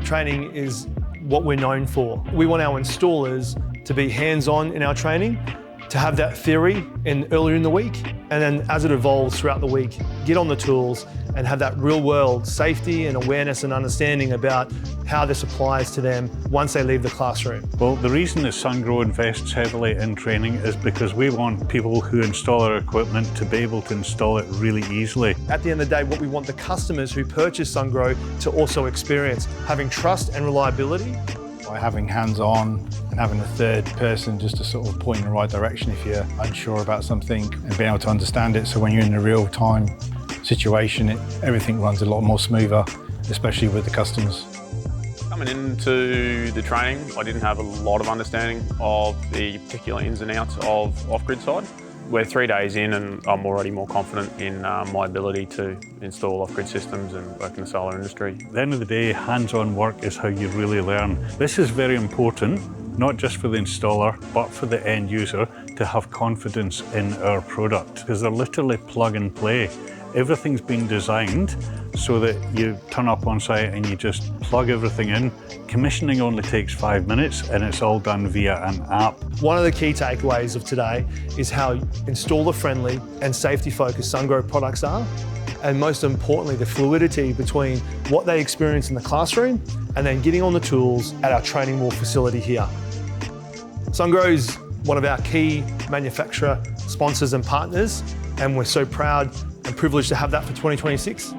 training is what we're known for. We want our installers to be hands-on in our training, to have that theory earlier in the week, and then as it evolves throughout the week, get on the tools and have that real-world safety and awareness and understanding about how this applies to them once they leave the classroom. Well, the reason that Sungrow invests heavily in training is because we want people who install our equipment to be able to install it really easily. At the end of the day, what we want the customers who purchase Sungrow to also experience, having trust and reliability. By having hands-on and having a third person just to sort of point in the right direction if you're unsure about something, and being able to understand it, so when you're in a real-time situation, everything runs a lot more smoother, especially with the customers. Coming into the training, I didn't have a lot of understanding of the particular ins and outs of off-grid side. We're 3 days in and I'm already more confident in my ability to install off-grid systems and work in the solar industry. At the end of the day, hands-on work is how you really learn. This is very important, not just for the installer, but for the end user to have confidence in our product, because they're literally plug and play. Everything's been designed so that you turn up on site and you just plug everything in. Commissioning only takes 5 minutes and it's all done via an app. One of the key takeaways of today is how installer-friendly and safety-focused Sungrow products are, and most importantly, the fluidity between what they experience in the classroom and then getting on the tools at our training wall facility here. Sungrow is one of our key manufacturer sponsors and partners, and we're so proud and privileged to have that for 2026.